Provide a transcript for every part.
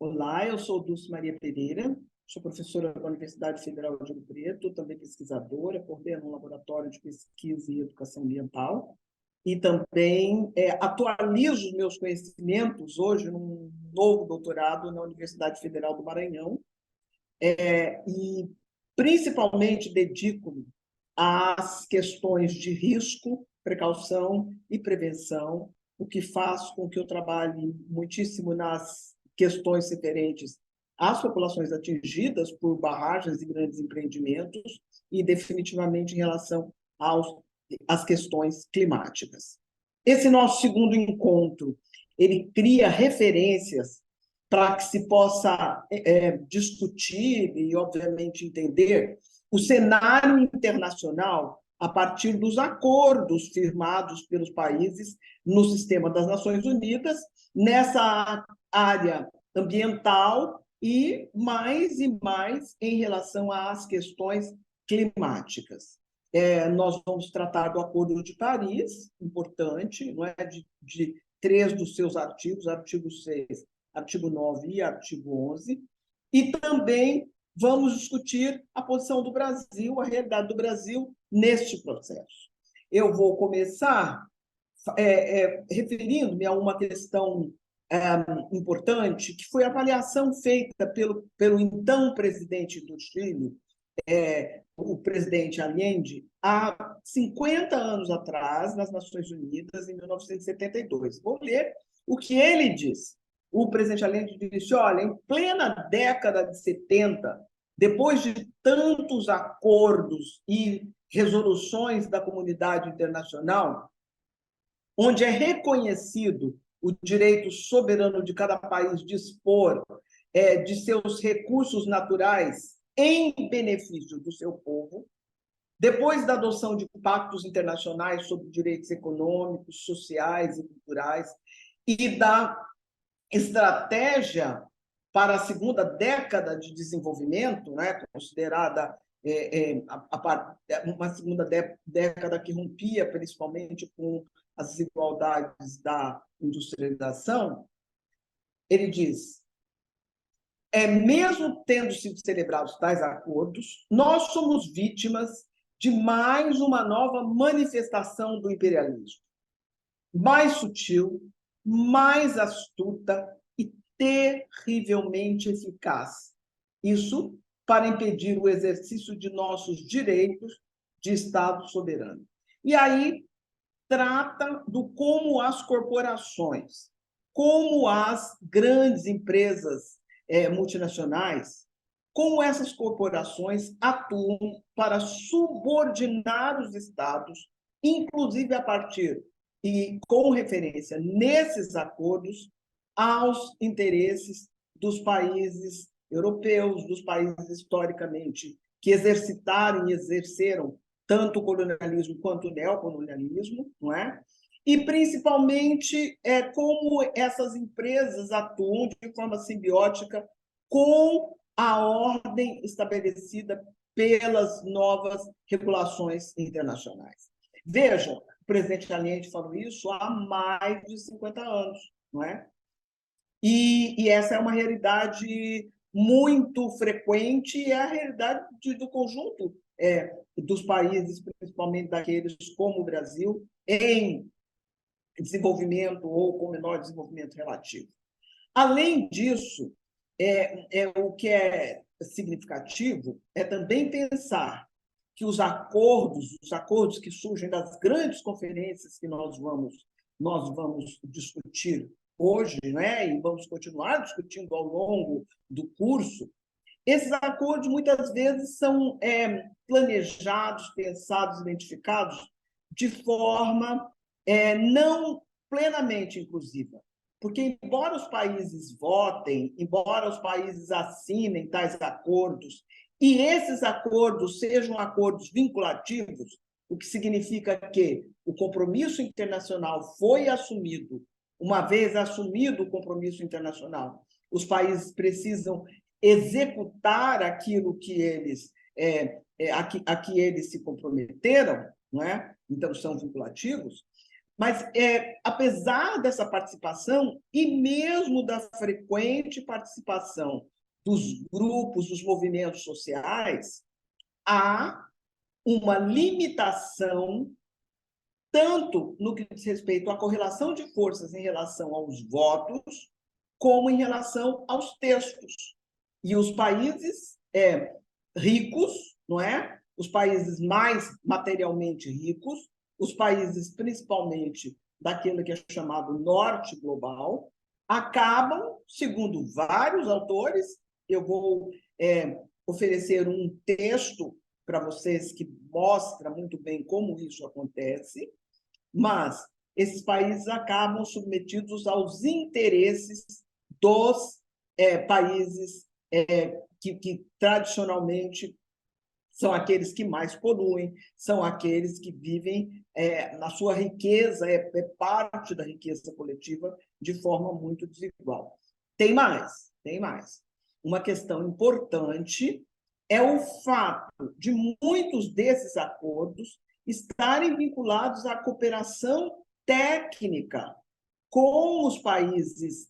Olá, eu sou Dulce Maria Pereira, sou professora da Universidade Federal de Ouro Preto, também pesquisadora, coordeno um laboratório de pesquisa e educação ambiental e também atualizo os meus conhecimentos hoje num novo doutorado na Universidade Federal do Maranhão e principalmente dedico-me às questões de risco, precaução e prevenção, o que faz com que eu trabalhe muitíssimo nas questões referentes às populações atingidas por barragens e grandes empreendimentos e, definitivamente, em relação às questões climáticas. Esse nosso segundo encontro, ele cria referências para que se possa discutir e, obviamente, entender o cenário internacional a partir dos acordos firmados pelos países no sistema das Nações Unidas, nessa área ambiental e mais em relação às questões climáticas. Nós vamos tratar do Acordo de Paris, importante, não é? de 3 dos seus artigos, artigo 6, artigo 9 e artigo 11, e também vamos discutir a posição do Brasil, a realidade do Brasil neste processo. Eu vou começar referindo-me a uma questão importante, que foi a avaliação feita pelo então presidente do Chile, o presidente Allende, há 50 anos atrás, nas Nações Unidas, em 1972. Vou ler o que ele disse. O presidente Allende disse, olha, em plena década de 70, depois de tantos acordos e resoluções da comunidade internacional, onde é reconhecido o direito soberano de cada país dispor de seus recursos naturais em benefício do seu povo, depois da adoção de pactos internacionais sobre direitos econômicos, sociais e culturais, e da estratégia para a segunda década de desenvolvimento, né, considerada uma segunda década que rompia principalmente com as desigualdades da industrialização, ele diz, mesmo tendo sido celebrados tais acordos, nós somos vítimas de mais uma nova manifestação do imperialismo, mais sutil, mais astuta e terrivelmente eficaz. Isso para impedir o exercício de nossos direitos de Estado soberano. E aí trata do como as corporações, como as grandes empresas multinacionais, como essas corporações atuam para subordinar os Estados, inclusive a partir e com referência nesses acordos aos interesses dos países europeus, dos países historicamente que exercitaram e exerceram tanto o colonialismo quanto o neocolonialismo, não é? E, principalmente, como essas empresas atuam de forma simbiótica com a ordem estabelecida pelas novas regulações internacionais. Vejam, o presidente Allende falou isso há mais de 50 anos, não é? E essa é uma realidade muito frequente e é a realidade do conjunto dos países, principalmente daqueles como o Brasil, em desenvolvimento ou com menor desenvolvimento relativo. Além disso, o que é significativo é também pensar que os acordos que surgem das grandes conferências que nós vamos discutir hoje, né, e vamos continuar discutindo ao longo do curso, esses acordos muitas vezes são planejados, pensados, identificados de forma não plenamente inclusiva. Porque, embora os países votem, embora os países assinem tais acordos, e esses acordos sejam acordos vinculativos, o que significa que o compromisso internacional foi assumido. Uma vez assumido o compromisso internacional, os países precisam executar aquilo que eles, a que eles se comprometeram, não é? Então, são vinculativos. Mas, apesar dessa participação, e mesmo da frequente participação dos grupos, dos movimentos sociais, há uma limitação, tanto no que diz respeito à correlação de forças em relação aos votos, como em relação aos textos. E os países ricos, não é? Os países mais materialmente ricos, os países principalmente daquele que é chamado norte global, acabam, segundo vários autores, eu vou oferecer um texto para vocês que mostra muito bem como isso acontece, mas esses países acabam submetidos aos interesses dos países que tradicionalmente são aqueles que mais poluem, são aqueles que vivem na sua riqueza, parte da riqueza coletiva de forma muito desigual. Tem mais, tem mais. Uma questão importante é o fato de muitos desses acordos estarem vinculados à cooperação técnica com os países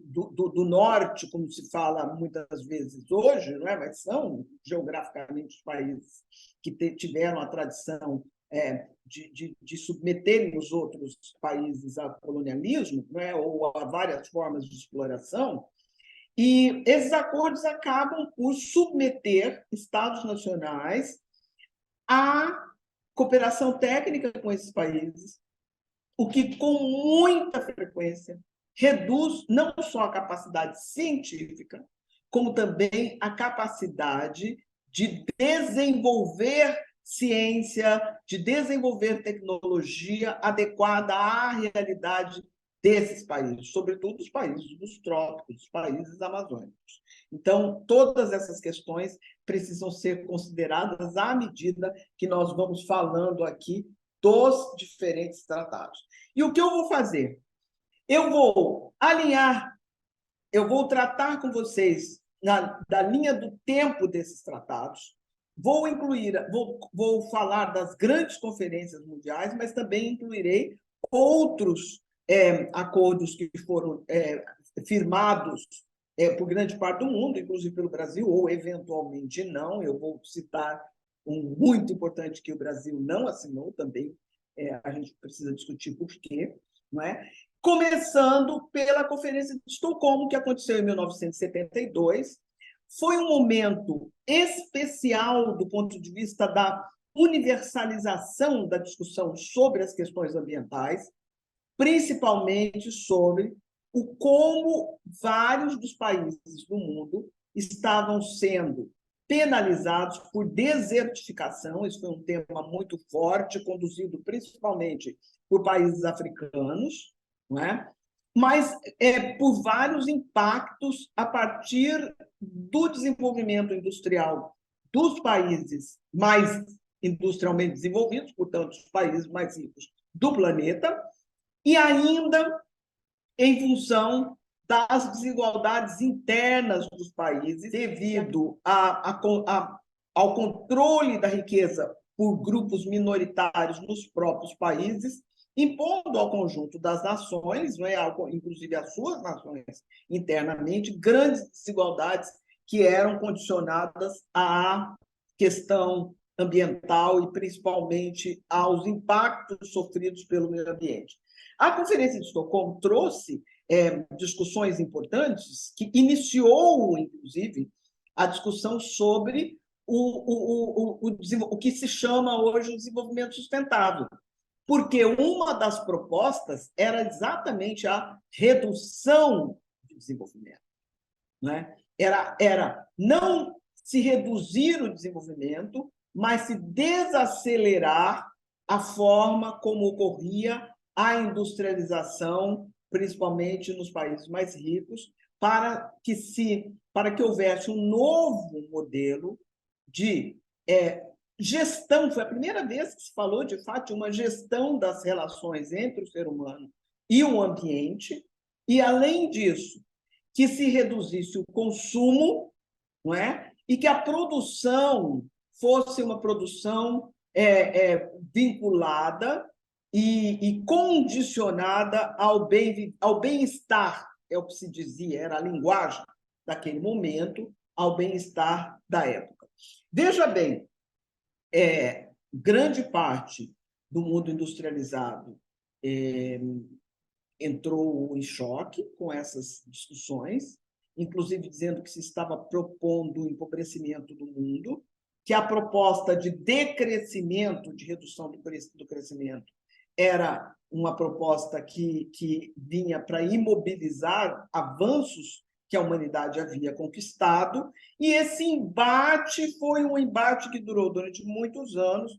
do norte, como se fala muitas vezes hoje, não é? Mas são geograficamente os países que tiveram a tradição de submeterem os outros países ao colonialismo, não é? Ou a várias formas de exploração, e esses acordos acabam por submeter estados nacionais à cooperação técnica com esses países, o que, com muita frequência, reduz não só a capacidade científica, como também a capacidade de desenvolver ciência, de desenvolver tecnologia adequada à realidade desses países, sobretudo os países dos trópicos, os países amazônicos. Então, todas essas questões precisam ser consideradas à medida que nós vamos falando aqui dos diferentes tratados. E o que eu vou fazer? Eu vou alinhar, eu vou tratar com vocês da linha do tempo desses tratados, vou incluir, vou falar das grandes conferências mundiais, mas também incluirei outros acordos que foram firmados por grande parte do mundo, inclusive pelo Brasil, ou eventualmente não. Eu vou citar um muito importante que o Brasil não assinou também, a gente precisa discutir por quê, não é? Começando pela Conferência de Estocolmo, que aconteceu em 1972. Foi um momento especial do ponto de vista da universalização da discussão sobre as questões ambientais, principalmente sobre como vários dos países do mundo estavam sendo penalizados por desertificação. Isso foi um tema muito forte, conduzido principalmente por países africanos, não é? Mas por vários impactos a partir do desenvolvimento industrial dos países mais industrialmente desenvolvidos, portanto, os países mais ricos do planeta, e ainda em função das desigualdades internas dos países, devido ao controle da riqueza por grupos minoritários nos próprios países, impondo ao conjunto das nações, não é, inclusive às suas nações internamente, grandes desigualdades que eram condicionadas à questão ambiental e principalmente aos impactos sofridos pelo meio ambiente. A Conferência de Estocolmo trouxe discussões importantes, que iniciou, inclusive, a discussão sobre o que se chama hoje o desenvolvimento sustentável, porque uma das propostas era exatamente a redução do desenvolvimento. Né? Era não se reduzir o desenvolvimento, mas se desacelerar a forma como ocorria a industrialização, principalmente nos países mais ricos, para que houvesse um novo modelo de gestão. Foi a primeira vez que se falou, de fato, de uma gestão das relações entre o ser humano e o ambiente, e, além disso, que se reduzisse o consumo, não é? E que a produção fosse uma produção vinculada e condicionada ao bem-estar, é o que se dizia, era a linguagem daquele momento, ao bem-estar da época. Veja bem, grande parte do mundo industrializado entrou em choque com essas discussões, inclusive dizendo que se estava propondo o empobrecimento do mundo, que a proposta de decrescimento, de redução do crescimento, era uma proposta que vinha para imobilizar avanços que a humanidade havia conquistado, e esse embate foi um embate que durou durante muitos anos,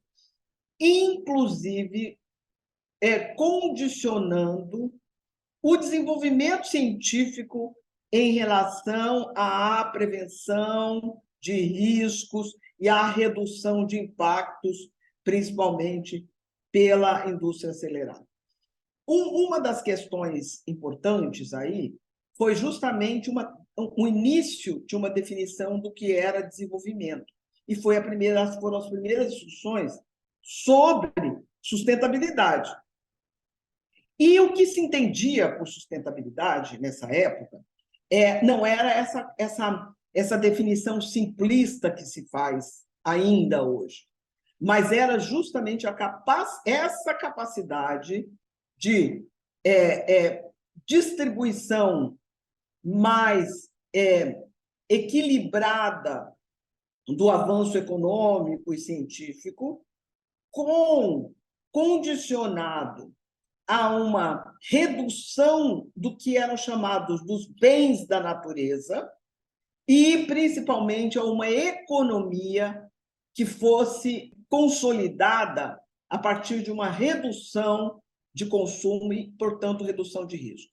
inclusive condicionando o desenvolvimento científico em relação à prevenção de riscos e à redução de impactos, principalmente pela indústria acelerada. Uma das questões importantes aí foi justamente o início de uma definição do que era desenvolvimento. E foram as primeiras discussões sobre sustentabilidade. E o que se entendia por sustentabilidade nessa época não era essa definição simplista que se faz ainda hoje, mas era justamente essa capacidade de distribuição mais equilibrada do avanço econômico e científico, condicionado a uma redução do que eram chamados dos bens da natureza e, principalmente, a uma economia que fosse consolidada a partir de uma redução de consumo e, portanto, redução de risco.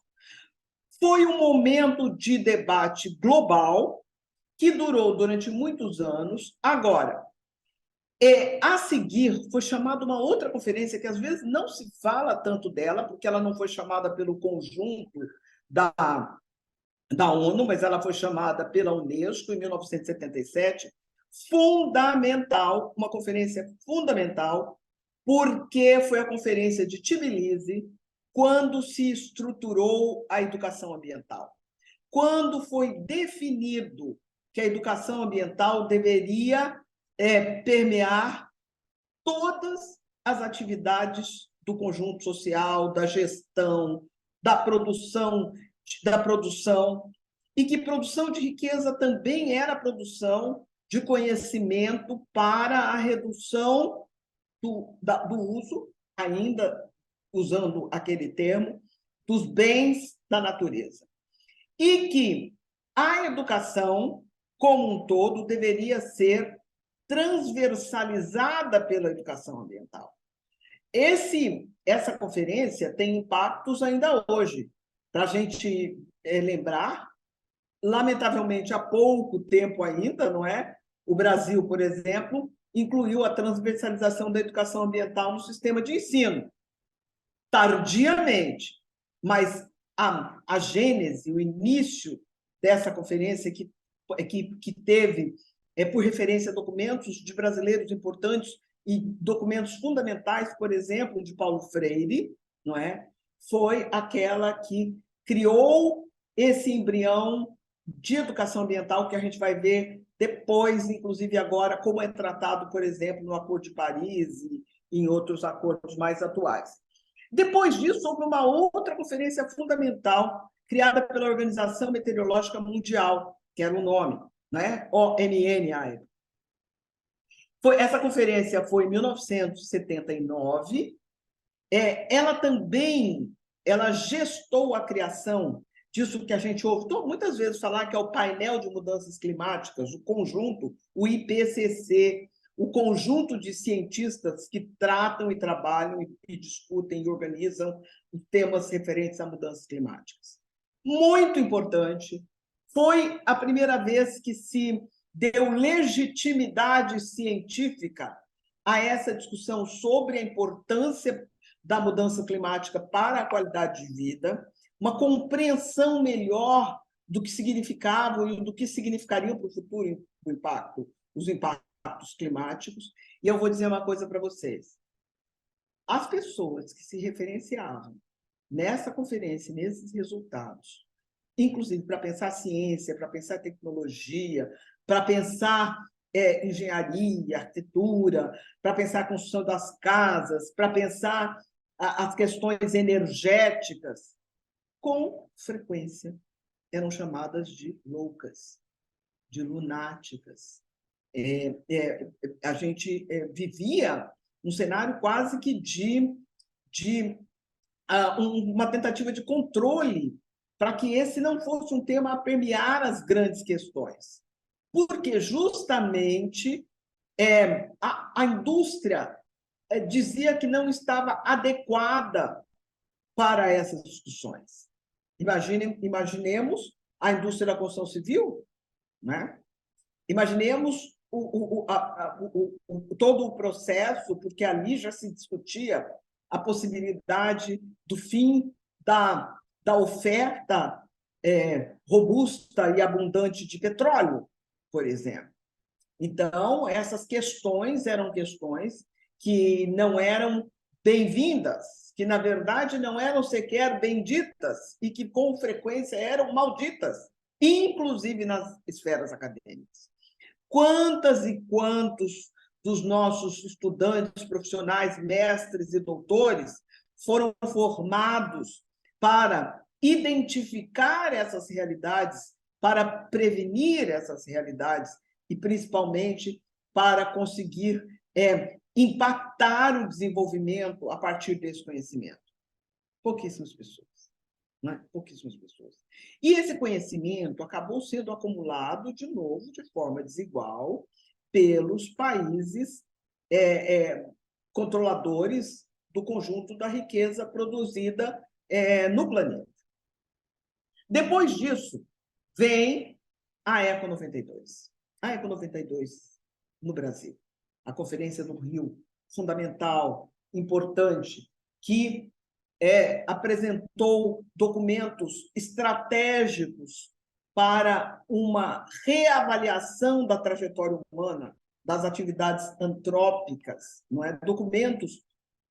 Foi um momento de debate global que durou durante muitos anos. Agora, a seguir, foi chamada uma outra conferência que, às vezes, não se fala tanto dela, porque ela não foi chamada pelo conjunto da ONU, mas ela foi chamada pela Unesco em 1977, fundamental, uma conferência fundamental, porque foi a conferência de Tbilisi, quando se estruturou a educação ambiental, quando foi definido que a educação ambiental deveria permear todas as atividades do conjunto social, da gestão, da produção, e que produção de riqueza também era produção de conhecimento para a redução do uso, ainda usando aquele termo, dos bens da natureza. E que a educação, como um todo, deveria ser transversalizada pela educação ambiental. Essa conferência tem impactos ainda hoje. Para a gente lembrar, lamentavelmente, há pouco tempo ainda, não é? O Brasil, por exemplo, incluiu a transversalização da educação ambiental no sistema de ensino, tardiamente, mas a gênese, o início dessa conferência que teve, por referência, documentos de brasileiros importantes e documentos fundamentais, por exemplo, de Paulo Freire, não é? Foi aquela que criou esse embrião de educação ambiental que a gente vai ver depois, inclusive agora, como é tratado, por exemplo, no Acordo de Paris e em outros acordos mais atuais. Depois disso, houve uma outra conferência fundamental criada pela Organização Meteorológica Mundial, que era o nome, né? ONN, à época. Essa conferência foi em 1979. Ela gestou a criação disso que a gente ouve muitas vezes falar, que é o painel de mudanças climáticas, o conjunto, o IPCC, o conjunto de cientistas que tratam e trabalham e discutem e organizam temas referentes a mudanças climáticas. Muito importante. Foi a primeira vez que se deu legitimidade científica a essa discussão sobre a importância da mudança climática para a qualidade de vida, uma compreensão melhor do que significavam e do que significariam para o futuro os impactos climáticos. E eu vou dizer uma coisa para vocês. as pessoas que se referenciavam nessa conferência, nesses resultados, inclusive para pensar ciência, para pensar tecnologia, para pensar engenharia, arquitetura, para pensar a construção das casas, para pensar as questões energéticas, com frequência eram chamadas de loucas, de lunáticas. A gente vivia um cenário quase que de uma tentativa de controle para que esse não fosse um tema a permear as grandes questões. Porque, justamente, a indústria dizia que não estava adequada para essas discussões. Imaginemos a indústria da construção civil, né? Imaginemos todo o processo, porque ali já se discutia a possibilidade do fim da oferta robusta e abundante de petróleo, por exemplo. Então, essas questões eram questões que não eram bem-vindas, que, na verdade, não eram sequer benditas e que, com frequência, eram malditas, inclusive nas esferas acadêmicas. Quantas e quantos dos nossos estudantes profissionais, mestres e doutores, foram formados para identificar essas realidades, para prevenir essas realidades e, principalmente, para conseguir impactar o desenvolvimento a partir desse conhecimento? Pouquíssimas pessoas. Né? Pouquíssimas pessoas. E esse conhecimento acabou sendo acumulado, de novo, de forma desigual, pelos países controladores do conjunto da riqueza produzida no planeta. Depois disso, vem a Eco 92. A Eco 92 no Brasil. A Conferência do Rio, fundamental, importante, que apresentou documentos estratégicos para uma reavaliação da trajetória humana, das atividades antrópicas, não é? Documentos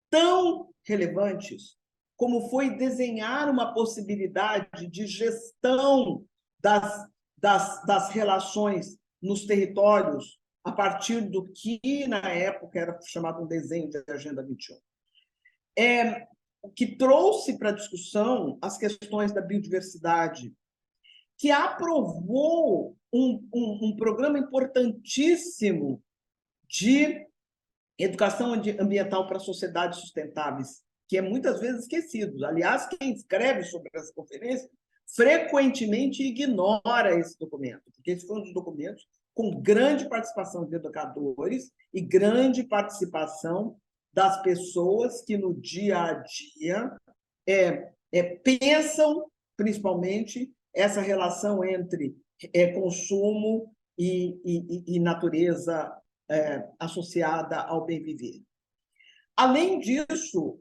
tão relevantes como foi desenhar uma possibilidade de gestão das relações nos territórios a partir do que, na época, era chamado um desenho de Agenda 21. Que trouxe para a discussão as questões da biodiversidade, que aprovou um programa importantíssimo de educação ambiental para sociedades sustentáveis, que é muitas vezes esquecido. Aliás, quem escreve sobre essa conferência frequentemente ignora esse documento, porque esse foi um dos documentos com grande participação de educadores e grande participação das pessoas que, no dia a dia, pensam, principalmente, essa relação entre consumo e natureza associada ao bem viver. Além disso,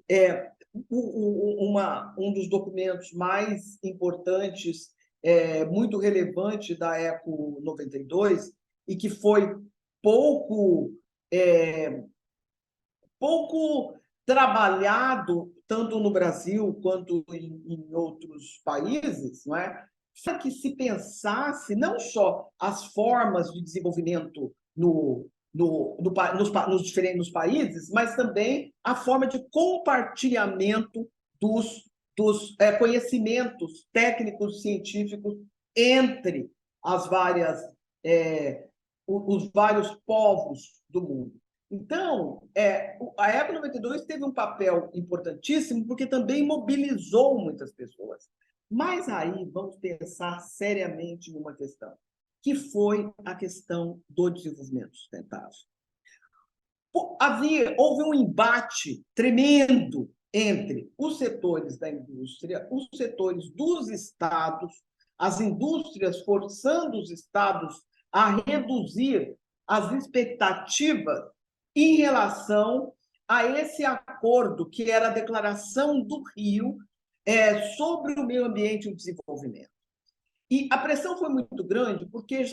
um dos documentos mais importantes, muito relevante da Eco 92, e que foi pouco trabalhado, tanto no Brasil quanto em outros países, não é? Para que se pensasse não só as formas de desenvolvimento nos diferentes países, mas também a forma de compartilhamento dos conhecimentos técnicos científicos entre os vários povos do mundo. Então, a Eco 92 teve um papel importantíssimo porque também mobilizou muitas pessoas. Mas aí vamos pensar seriamente numa questão, que foi a questão do desenvolvimento sustentável. Houve um embate tremendo entre os setores da indústria, os setores dos estados, as indústrias forçando os estados a reduzir as expectativas em relação a esse acordo, que era a Declaração do Rio sobre o meio ambiente e o desenvolvimento. E a pressão foi muito grande porque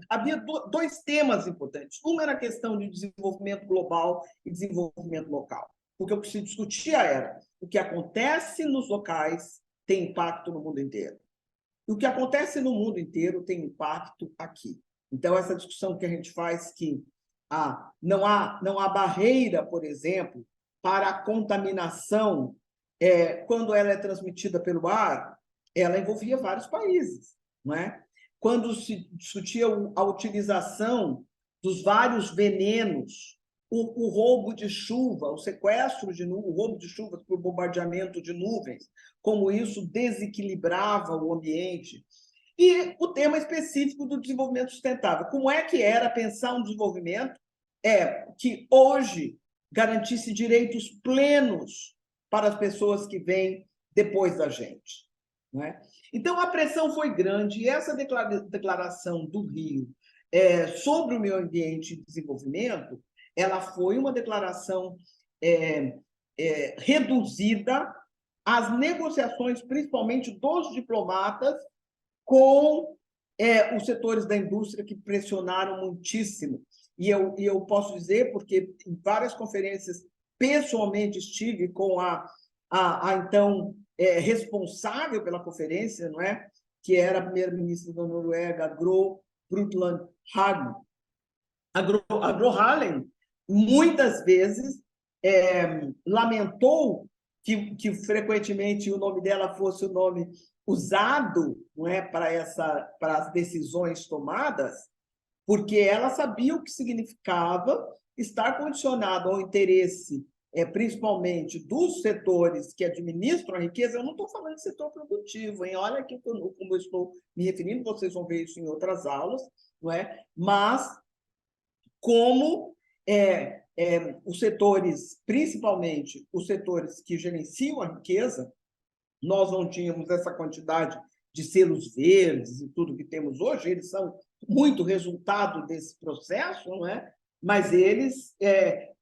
havia dois temas importantes. Uma era a questão de desenvolvimento global e desenvolvimento local. o que se discutia era o que acontece nos locais tem impacto no mundo inteiro. E o que acontece no mundo inteiro tem impacto aqui. Então, essa discussão que a gente faz que não há barreira, por exemplo, para a contaminação quando ela é transmitida pelo ar, ela envolvia vários países, não é? Quando se discutia a utilização dos vários venenos, o roubo de chuva, o sequestro de nuvens, o roubo de chuvas por bombardeamento de nuvens, como isso desequilibrava o ambiente. E o tema específico do desenvolvimento sustentável. Como é que era pensar um desenvolvimento que hoje garantisse direitos plenos para as pessoas que vêm depois da gente, não é? Então, a pressão foi grande, e essa declaração do Rio sobre o meio ambiente e desenvolvimento, ela foi uma declaração reduzida às negociações, principalmente dos diplomatas, com os setores da indústria que pressionaram muitíssimo. E eu posso dizer, porque em várias conferências, pessoalmente estive com a então responsável pela conferência, não é? Que era a primeira-ministra da Noruega, Gro Brundtland Hagen. A Gro Harlem, muitas vezes, lamentou que frequentemente o nome dela fosse o nome usado, não é, para as decisões tomadas, porque ela sabia o que significava estar condicionado ao interesse, principalmente dos setores que administram a riqueza. Eu não estou falando de setor produtivo, hein? Olha aqui como eu estou me referindo, vocês vão ver isso em outras aulas, não é? Mas como os setores, principalmente os setores que gerenciam a riqueza, nós não tínhamos essa quantidade de selos verdes e tudo que temos hoje, eles são muito resultado desse processo, não é? Mas eles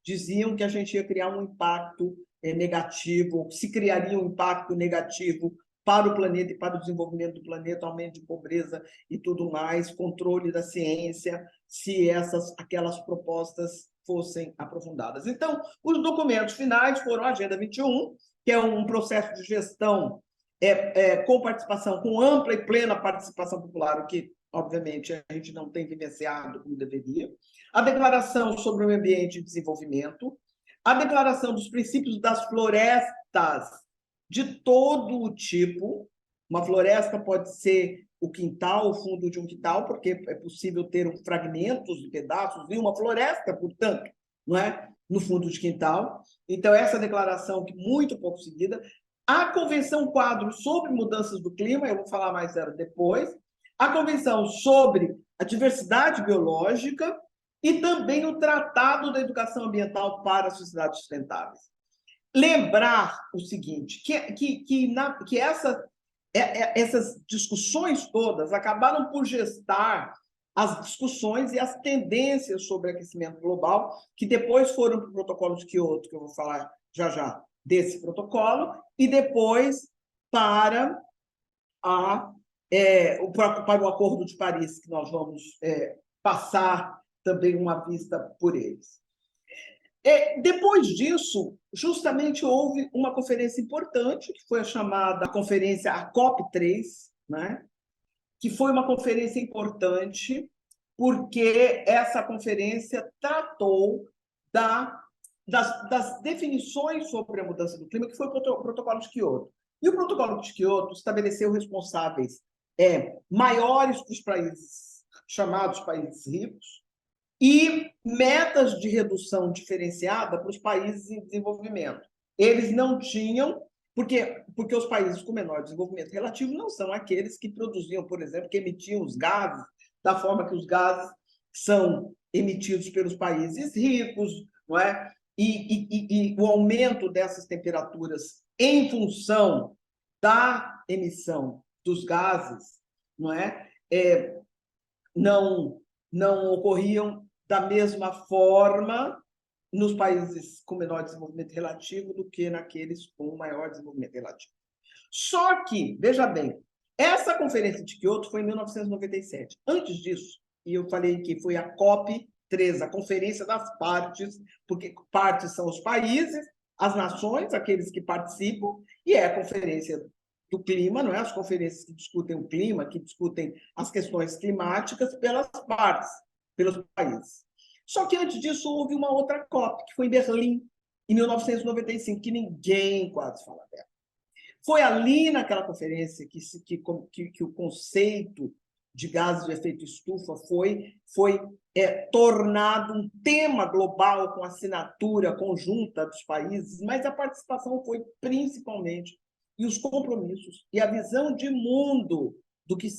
diziam que a gente ia criar um impacto negativo, se criaria um impacto negativo para o planeta e para o desenvolvimento do planeta, aumento de pobreza e tudo mais, controle da ciência, se aquelas propostas fossem aprofundadas. Então, os documentos finais foram a Agenda 21, que é um processo de gestão com participação, com ampla e plena participação popular, o que, obviamente, a gente não tem vivenciado como deveria, a Declaração sobre o Meio Ambiente e Desenvolvimento, a Declaração dos Princípios das Florestas de todo o tipo. Uma floresta pode ser o quintal, o fundo de um quintal, porque é possível ter fragmentos de pedaços de uma floresta, portanto, não é? No fundo de quintal. Então, essa declaração, que muito pouco seguida. A Convenção Quadro sobre Mudanças do Clima, eu vou falar mais dela depois. A Convenção sobre a Diversidade Biológica e também o Tratado da Educação Ambiental para as Sociedades Sustentáveis. Lembrar o seguinte, que essas discussões todas acabaram por gestar as discussões e as tendências sobre aquecimento global, que depois foram para o Protocolo de Quioto, que eu vou falar já desse protocolo, e depois para o Acordo de Paris, que nós vamos passar também uma vista por eles. Depois disso, justamente houve uma conferência importante, que foi a chamada conferência, a COP3, né? Que foi uma conferência importante, porque essa conferência tratou das definições sobre a mudança do clima, que foi o Protocolo de Quioto. E o Protocolo de Quioto estabeleceu responsáveis maiores para os países chamados países ricos, e metas de redução diferenciada para os países em desenvolvimento. Eles não tinham, porque os países com menor desenvolvimento relativo não são aqueles que produziam, por exemplo, que emitiam os gases da forma que os gases são emitidos pelos países ricos, não é? E o aumento dessas temperaturas em função da emissão dos gases, não é? Não ocorriam da mesma forma nos países com menor desenvolvimento relativo do que naqueles com maior desenvolvimento relativo. Só que, veja bem, essa conferência de Quioto foi em 1997. Antes disso, e eu falei que foi a COP3, a Conferência das Partes, porque partes são os países, as nações, aqueles que participam, e é a Conferência do Clima, não é? As conferências que discutem o clima, que discutem as questões climáticas pelas partes, pelos países. Só que antes disso houve uma outra COP, que foi em Berlim, em 1995, que ninguém quase fala dela. Foi ali naquela conferência que o conceito de gases de efeito estufa foi tornado um tema global com assinatura conjunta dos países, mas a participação foi principalmente, e os compromissos, e a visão de mundo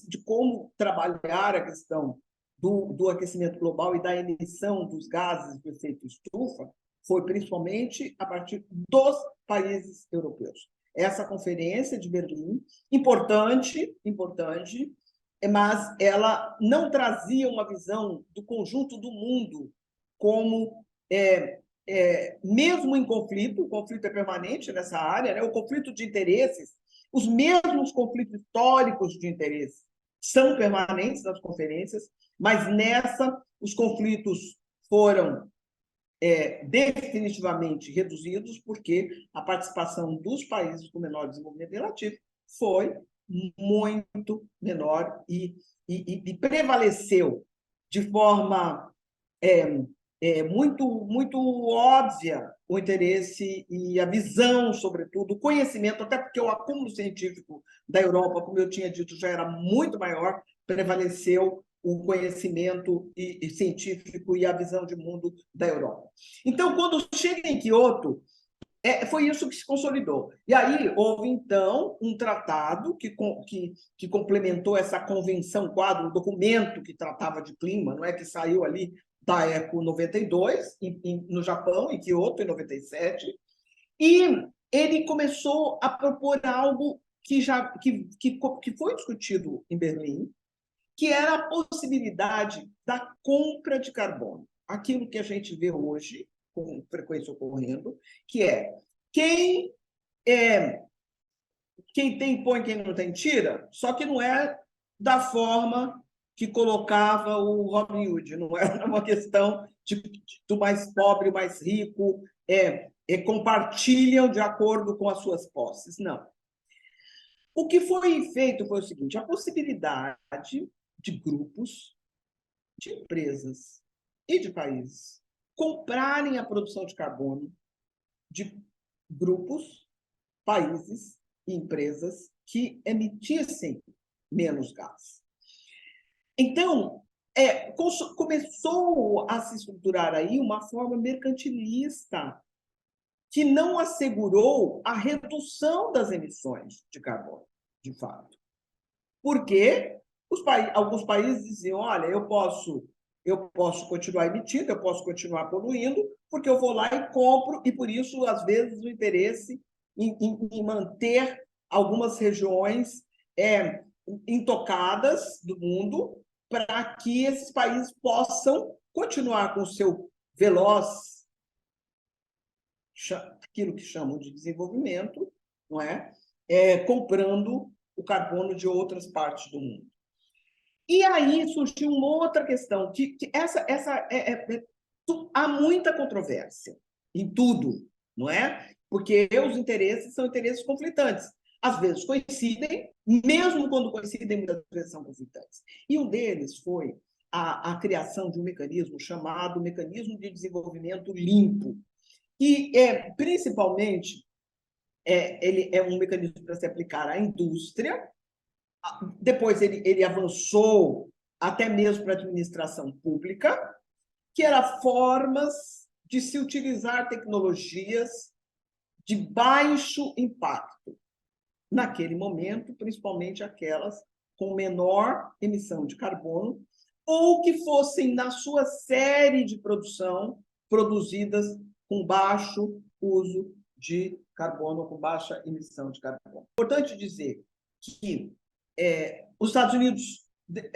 de como trabalhar a questão do aquecimento global e da emissão dos gases de efeito estufa, foi principalmente a partir dos países europeus. Essa conferência de Berlim, importante, mas ela não trazia uma visão do conjunto do mundo como, mesmo em conflito, o conflito é permanente nessa área, né? O conflito de interesses, os mesmos conflitos históricos de interesse são permanentes nas conferências, mas nessa os conflitos foram definitivamente reduzidos, porque a participação dos países com menor desenvolvimento relativo foi muito menor e prevaleceu de forma muito óbvia o interesse e a visão, sobretudo, o conhecimento, até porque o acúmulo científico da Europa, como eu tinha dito, já era muito maior, prevaleceu o conhecimento científico e a visão de mundo da Europa. Então, quando chega em Quioto, foi isso que se consolidou. E aí houve, então, um tratado que complementou essa convenção quadro, um documento que tratava de clima, não é, que saiu ali da ECO 92, no Japão, em Quioto, em 97, e ele começou a propor algo que foi discutido em Berlim, que era a possibilidade da compra de carbono. Aquilo que a gente vê hoje, com frequência ocorrendo, que quem tem põe, quem não tem tira, só que não é da forma que colocava o Robin Hood, não é uma questão do mais pobre, o mais rico, compartilham de acordo com as suas posses, não. O que foi feito foi o seguinte: a possibilidade de grupos, de empresas e de países comprarem a produção de carbono de grupos, países e empresas que emitissem menos gás. Então, começou a se estruturar aí uma forma mercantilista que não assegurou a redução das emissões de carbono, de fato. Porque alguns países diziam: olha, eu posso continuar emitindo, eu posso continuar poluindo, porque eu vou lá e compro, e por isso, às vezes, o interesse em manter algumas regiões intocadas do mundo, para que esses países possam continuar com o seu veloz, aquilo que chamam de desenvolvimento, não é? Comprando o carbono de outras partes do mundo. E aí surgiu uma outra questão, que há muita controvérsia em tudo, não é? Porque os interesses são interesses conflitantes. Às vezes coincidem, mesmo quando coincidem, muitas vezes são conflitantes. E um deles foi a criação de um mecanismo chamado Mecanismo de Desenvolvimento Limpo, que principalmente ele é um mecanismo para se aplicar à indústria. Depois ele avançou até mesmo para a administração pública, que eram formas de se utilizar tecnologias de baixo impacto, naquele momento, principalmente aquelas com menor emissão de carbono, ou que fossem, na sua série de produção, produzidas com baixo uso de carbono, com baixa emissão de carbono. Importante dizer que os Estados Unidos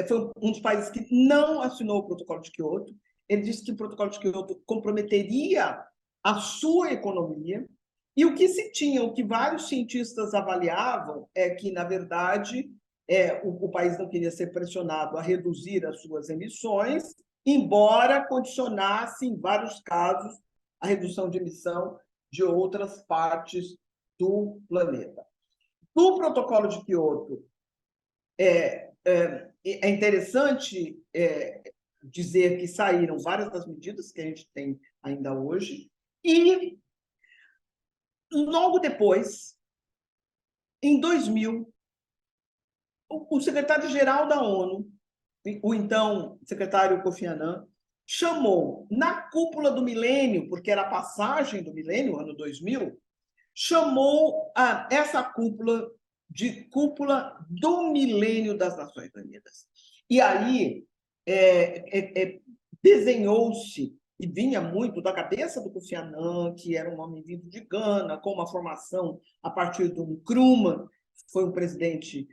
foi um dos países que não assinou o Protocolo de Quioto. Ele disse que o Protocolo de Quioto comprometeria a sua economia, e o que se tinha, o que vários cientistas avaliavam, é que, na verdade, o país não queria ser pressionado a reduzir as suas emissões, embora condicionasse, em vários casos, a redução de emissão de outras partes do planeta. No Protocolo de Quioto, é interessante dizer que saíram várias das medidas que a gente tem ainda hoje, e logo depois, em 2000, o secretário-geral da ONU, o então secretário Kofi Annan, chamou, na cúpula do milênio, porque era a passagem do milênio, ano 2000, chamou essa cúpula de cúpula do milênio das Nações Unidas. E aí desenhou-se, e vinha muito da cabeça do Kofi Annan, que era um homem vindo de Gana, com uma formação a partir do Nkrumah, que foi um presidente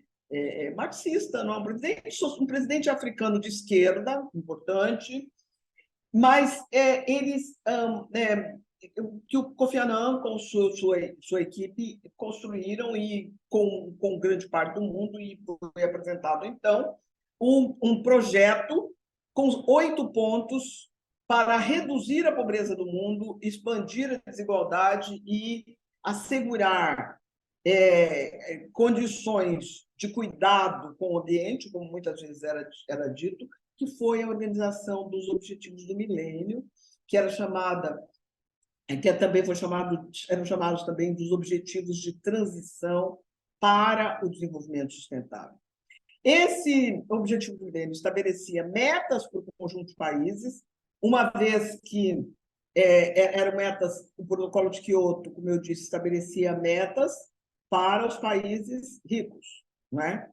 marxista, não? Um presidente africano de esquerda, importante, mas eles que o Kofi Annan, com sua equipe, construíram, e com grande parte do mundo, e foi apresentado, então, um projeto com 8 pontos para reduzir a pobreza do mundo, expandir a desigualdade e assegurar condições de cuidado com o ambiente, como muitas vezes era dito, que foi a Organização dos Objetivos do Milênio, que era chamada, que também eram chamados também dos Objetivos de Transição para o Desenvolvimento Sustentável. Esse Objetivo do Milênio estabelecia metas para o conjunto de países, uma vez que eram metas, o Protocolo de Quioto, como eu disse, estabelecia metas para os países ricos, não é?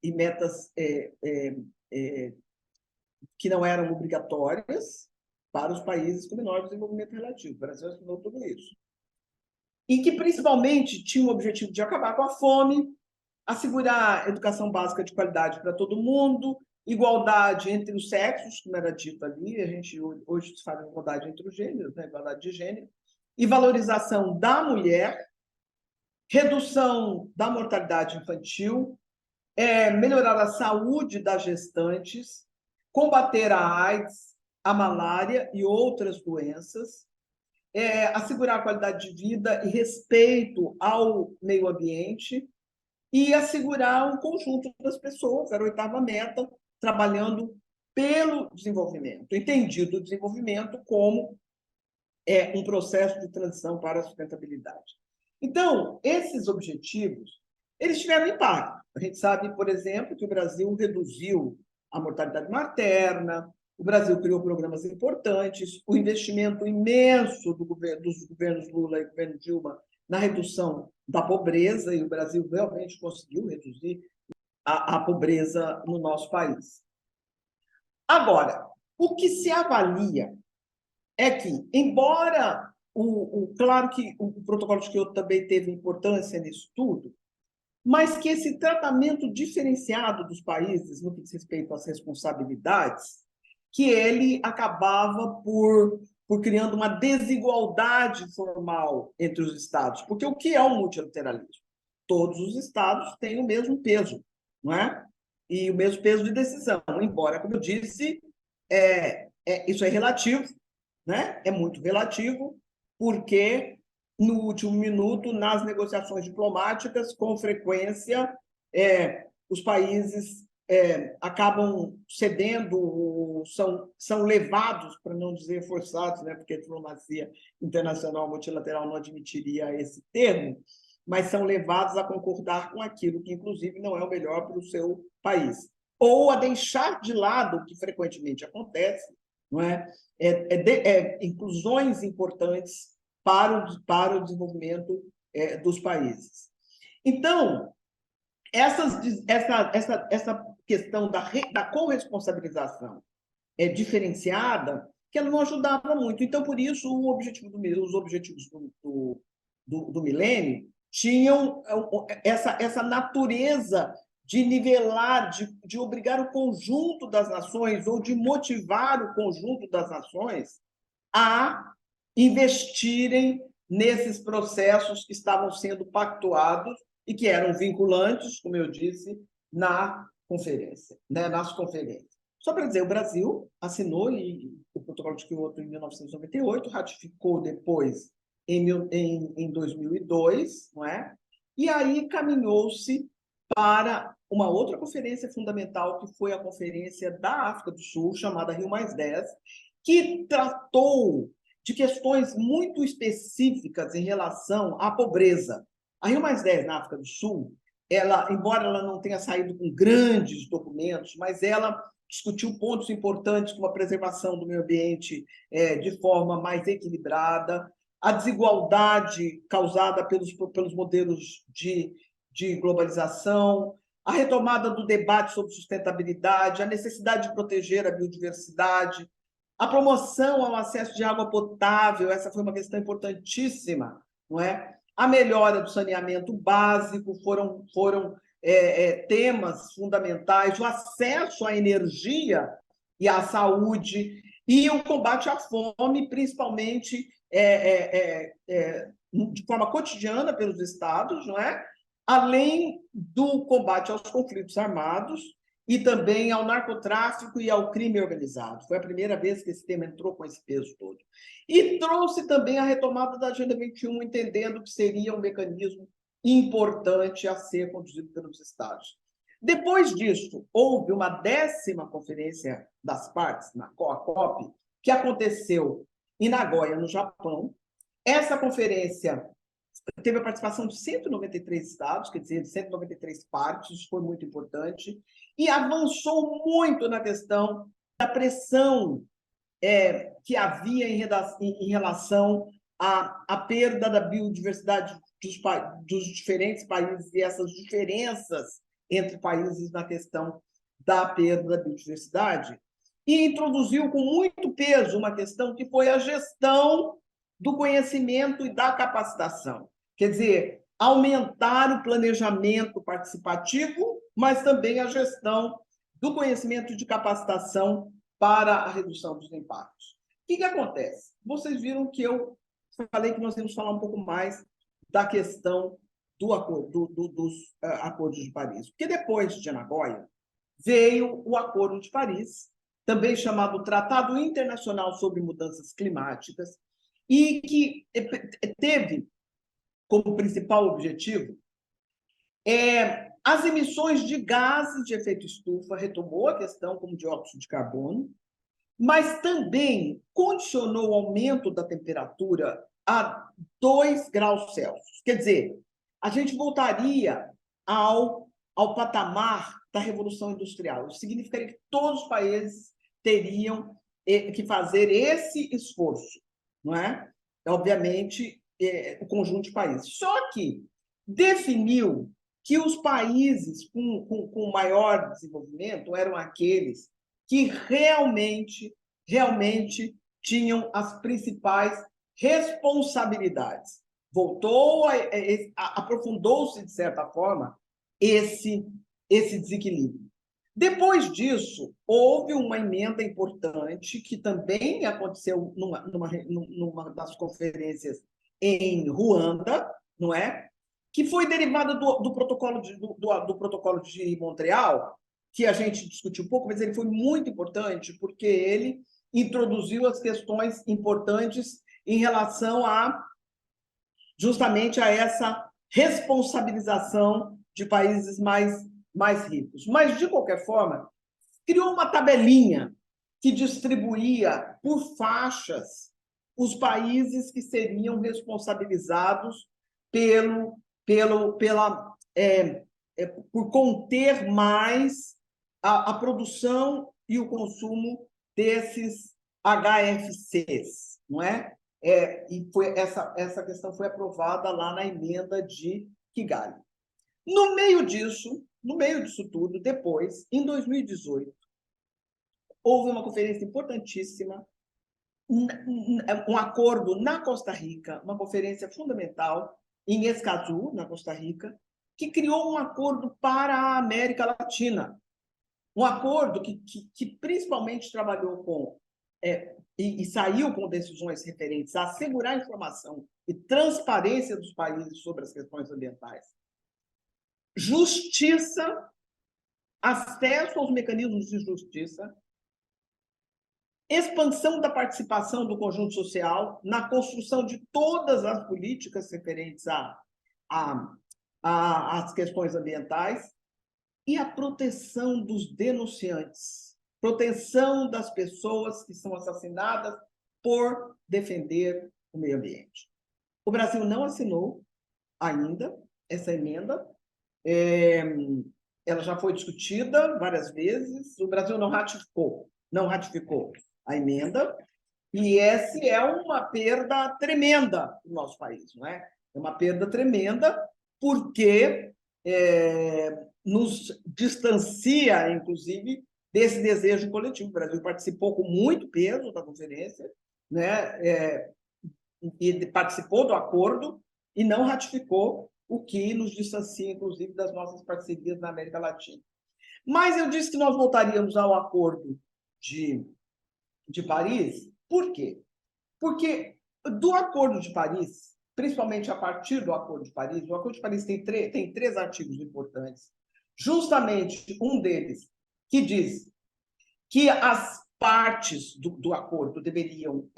E metas que não eram obrigatórias para os países com menor desenvolvimento relativo. O Brasil assinou tudo isso. E que, principalmente, tinha o objetivo de acabar com a fome, assegurar educação básica de qualidade para todo mundo, igualdade entre os sexos, como era dito ali, a gente hoje se fala em igualdade entre os gêneros, né? Igualdade de gênero, e valorização da mulher, redução da mortalidade infantil, melhorar a saúde das gestantes, combater a AIDS, a malária e outras doenças, assegurar a qualidade de vida e respeito ao meio ambiente, e assegurar um conjunto das pessoas, era a 8ª meta, trabalhando pelo desenvolvimento, entendido o desenvolvimento como um processo de transição para a sustentabilidade. Então, esses objetivos, eles tiveram impacto. A gente sabe, por exemplo, que o Brasil reduziu a mortalidade materna, o Brasil criou programas importantes, o investimento imenso dos governos Lula e governo Dilma na redução da pobreza, e o Brasil realmente conseguiu reduzir a pobreza no nosso país. Agora, o que se avalia é que, embora claro que o Protocolo de Quioto também teve importância nisso tudo, mas que esse tratamento diferenciado dos países no que diz respeito às responsabilidades, que ele acabava por criando uma desigualdade formal entre os Estados. Porque o que é o multilateralismo? Todos os Estados têm o mesmo peso, não é? E o mesmo peso de decisão, embora, como eu disse, isso é relativo, né? É muito relativo, porque no último minuto, nas negociações diplomáticas, com frequência, os países acabam cedendo, são levados, para não dizer forçados, né? Porque a diplomacia internacional multilateral não admitiria esse termo, mas são levados a concordar com aquilo que, inclusive, não é o melhor para o seu país. Ou a deixar de lado, o que frequentemente acontece, não é? Inclusões importantes para o desenvolvimento dos países. Então, essa questão da corresponsabilização diferenciada, que ela não ajudava muito. Então, por isso, os objetivos do milênio tinham essa natureza de nivelar, de obrigar o conjunto das nações, ou de motivar o conjunto das nações a investirem nesses processos que estavam sendo pactuados e que eram vinculantes, como eu disse, nas conferências. Só para dizer, o Brasil assinou o Protocolo de Quioto em 1998, ratificou depois em 2002, não é? E aí caminhou-se para uma outra conferência fundamental, que foi a Conferência da África do Sul, chamada Rio+10, que tratou de questões muito específicas em relação à pobreza. A Rio+10 na África do Sul, embora ela não tenha saído com grandes documentos, mas ela discutiu pontos importantes como a preservação do meio ambiente de forma mais equilibrada, a desigualdade causada pelos modelos de globalização, a retomada do debate sobre sustentabilidade, a necessidade de proteger a biodiversidade, a promoção ao acesso de água potável, essa foi uma questão importantíssima, não é? A melhora do saneamento básico foram temas fundamentais, o acesso à energia e à saúde, e o combate à fome, principalmente de forma cotidiana pelos estados, não é? Além do combate aos conflitos armados e também ao narcotráfico e ao crime organizado. Foi a primeira vez que esse tema entrou com esse peso todo. E trouxe também a retomada da Agenda 21, entendendo que seria um mecanismo importante a ser conduzido pelos estados. Depois disso, houve uma 10ª Conferência das Partes, a COP, que aconteceu em Nagoya, no Japão. Essa conferência teve a participação de 193 estados, quer dizer, 193 partes, isso foi muito importante, e avançou muito na questão da pressão que havia em relação à perda da biodiversidade dos diferentes países e essas diferenças entre países na questão da perda da biodiversidade, e introduziu com muito peso uma questão que foi a gestão do conhecimento e da capacitação. Quer dizer, aumentar o planejamento participativo, mas também a gestão do conhecimento e de capacitação para a redução dos impactos. O que acontece? Vocês viram que eu falei que nós íamos falar um pouco mais da questão dos acordos de Paris. Porque depois de Nagoya, veio o Acordo de Paris, também chamado Tratado Internacional sobre Mudanças Climáticas, e que teve como principal objetivo as emissões de gases de efeito estufa, retomou a questão como dióxido de carbono, mas também condicionou o aumento da temperatura a 2 graus Celsius. Quer dizer, a gente voltaria ao patamar da Revolução Industrial. Isso significaria que todos os países teriam que fazer esse esforço, não é? Obviamente, o conjunto de países. Só que definiu que os países com maior desenvolvimento eram aqueles que realmente tinham as principais responsabilidades. Aprofundou-se, de certa forma, esse desequilíbrio. Depois disso, houve uma emenda importante, que também aconteceu numa das conferências em Ruanda, não é? Que foi derivada do protocolo de Montreal, que a gente discutiu um pouco, mas ele foi muito importante, porque ele introduziu as questões importantes em relação justamente a essa responsabilização de países mais ricos. Mas, de qualquer forma, criou uma tabelinha que distribuía por faixas os países que seriam responsabilizados por conter mais a produção e o consumo desses HFCs, não é? E essa questão foi aprovada lá na emenda de Kigali. No meio disso tudo, depois, em 2018, houve uma conferência importantíssima, um acordo na Costa Rica, uma conferência fundamental em Escazú, na Costa Rica, que criou um acordo para a América Latina. Um acordo que principalmente trabalhou com e saiu com decisões referentes a assegurar informação e transparência dos países sobre as questões ambientais, justiça, acesso aos mecanismos de justiça, expansão da participação do conjunto social na construção de todas as políticas referentes às questões ambientais e a proteção dos denunciantes, proteção das pessoas que são assassinadas por defender o meio ambiente. O Brasil não assinou ainda essa emenda, ela já foi discutida várias vezes, o Brasil não ratificou a emenda, e essa é uma perda tremenda para o nosso país, não é? É uma perda tremenda porque nos distancia, inclusive, desse desejo coletivo. O Brasil participou com muito peso da conferência, né? E participou do acordo e não ratificou, o que nos distancia, inclusive, das nossas parcerias na América Latina. Mas eu disse que nós voltaríamos ao acordo de Paris. Por quê? Porque do Acordo de Paris, principalmente a partir do Acordo de Paris, o Acordo de Paris tem três artigos importantes. Justamente um deles que diz que as partes do acordo deveriam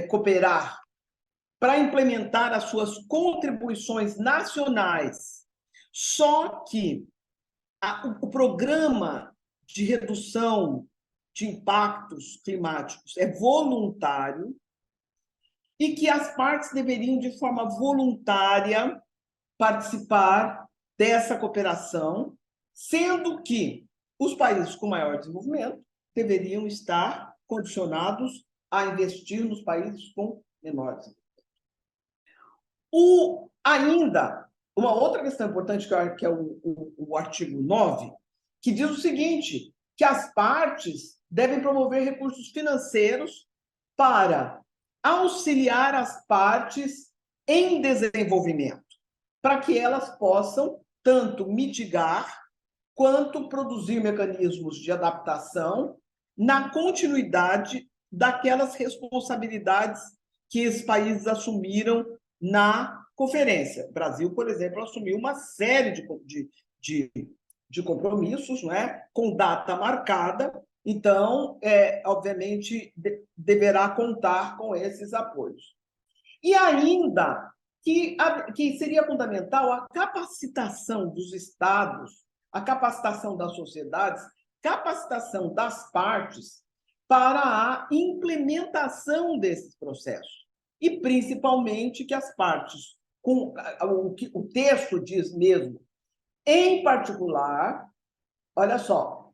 cooperar para implementar as suas contribuições nacionais. Só que o programa de redução de impactos climáticos é voluntário e que as partes deveriam, de forma voluntária, participar dessa cooperação, sendo que os países com maior desenvolvimento deveriam estar condicionados a investir nos países com menor desenvolvimento. Ainda, uma outra questão importante, que é o artigo 9, que diz o seguinte, que as partes devem promover recursos financeiros para auxiliar as partes em desenvolvimento, para que elas possam tanto mitigar quanto produzir mecanismos de adaptação na continuidade daquelas responsabilidades que esses países assumiram na conferência. O Brasil, por exemplo, assumiu uma série de compromissos, não é? Com data marcada, então, obviamente, deverá contar com esses apoios. E ainda que seria fundamental a capacitação dos estados, a capacitação das sociedades, capacitação das partes para a implementação desses processos. E, principalmente, que as partes, o texto diz mesmo, em particular, olha só,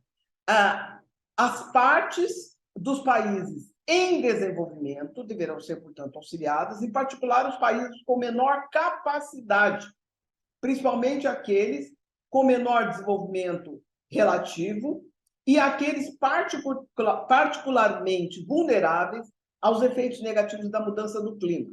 as partes dos países em desenvolvimento deverão ser, portanto, auxiliadas, em particular os países com menor capacidade, principalmente aqueles com menor desenvolvimento relativo e aqueles particularmente vulneráveis aos efeitos negativos da mudança do clima.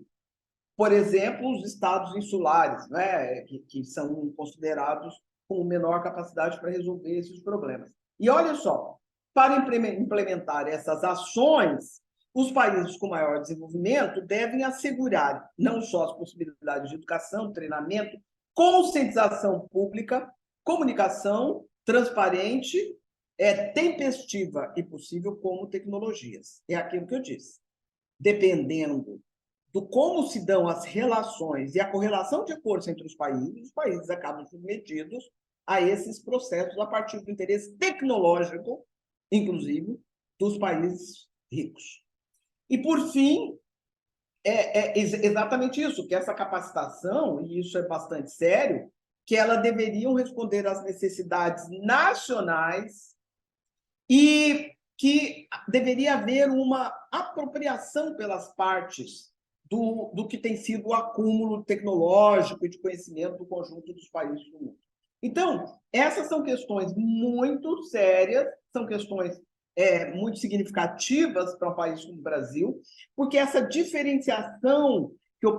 Por exemplo, os estados insulares, né, que são considerados com menor capacidade para resolver esses problemas. E olha só, para implementar essas ações, os países com maior desenvolvimento devem assegurar não só as possibilidades de educação, treinamento, conscientização pública, comunicação transparente, tempestiva e possível, como tecnologias. É aquilo que eu disse. Dependendo do como se dão as relações e a correlação de força entre os países acabam submetidos a esses processos a partir do interesse tecnológico, inclusive, dos países ricos. E, por fim, exatamente isso, que essa capacitação, e isso é bastante sério, que ela deveriam responder às necessidades nacionais e que deveria haver uma apropriação pelas partes do que tem sido o acúmulo tecnológico e de conhecimento do conjunto dos países do mundo. Então, essas são questões muito sérias, são questões muito significativas para um país como o Brasil, porque essa diferenciação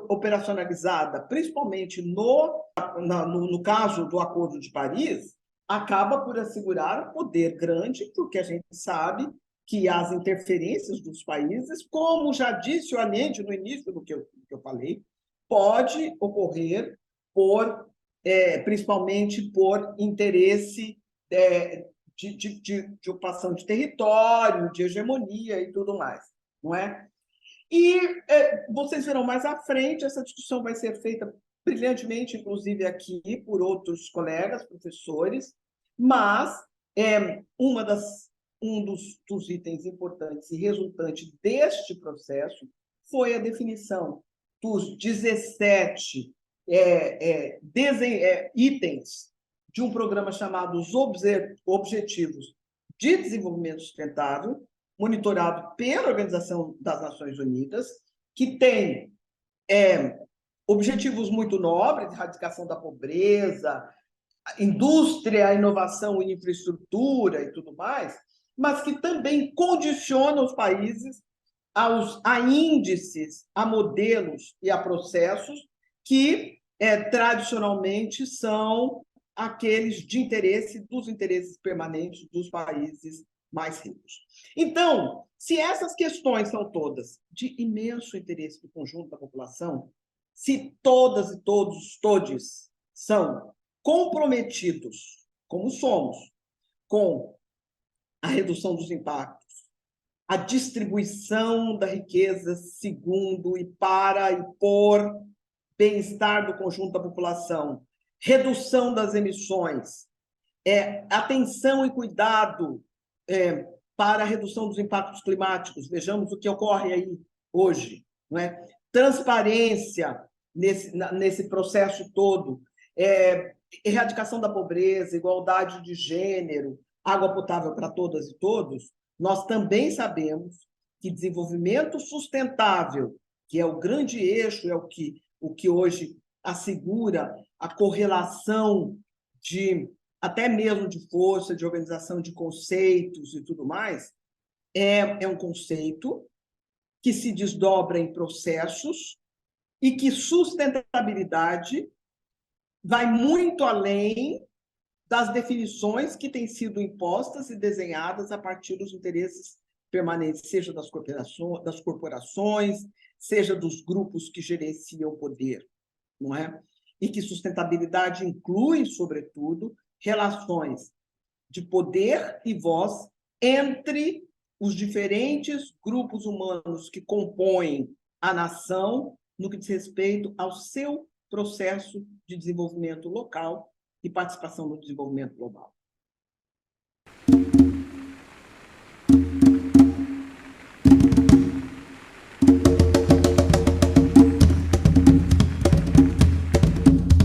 operacionalizada, principalmente no caso do Acordo de Paris, acaba por assegurar um poder grande, porque a gente sabe que as interferências dos países, como já disse o Allende no início do que eu falei, pode ocorrer principalmente por interesse de ocupação de território, de hegemonia e tudo mais, não é? E vocês verão mais à frente, essa discussão vai ser feita brilhantemente, inclusive aqui, por outros colegas, professores, mas um dos itens importantes e resultante deste processo foi a definição dos 17 itens de um programa chamado os Objetivos de Desenvolvimento Sustentável, monitorado pela Organização das Nações Unidas, que tem objetivos muito nobres, erradicação da pobreza, indústria, inovação e infraestrutura e tudo mais, mas que também condiciona os países a índices, a modelos e a processos que tradicionalmente são aqueles de interesse dos interesses permanentes dos países mais ricos. Então, se essas questões são todas de imenso interesse do conjunto da população, se todas e todos são comprometidos, como somos, com a redução dos impactos, a distribuição da riqueza segundo e para e por bem-estar do conjunto da população, redução das emissões, atenção e cuidado para a redução dos impactos climáticos. Vejamos o que ocorre aí hoje, não é? Transparência nesse processo todo, erradicação da pobreza, igualdade de gênero, água potável para todas e todos. Nós também sabemos que desenvolvimento sustentável, que é o grande eixo, é o que hoje assegura a correlação até mesmo de força, de organização de conceitos e tudo mais, é um conceito que se desdobra em processos e que sustentabilidade vai muito além das definições que têm sido impostas e desenhadas a partir dos interesses permanentes, seja das corporações, seja dos grupos que gerenciam o poder, não é? E que sustentabilidade inclui, sobretudo, relações de poder e voz entre os diferentes grupos humanos que compõem a nação no que diz respeito ao seu processo de desenvolvimento local e participação no desenvolvimento global.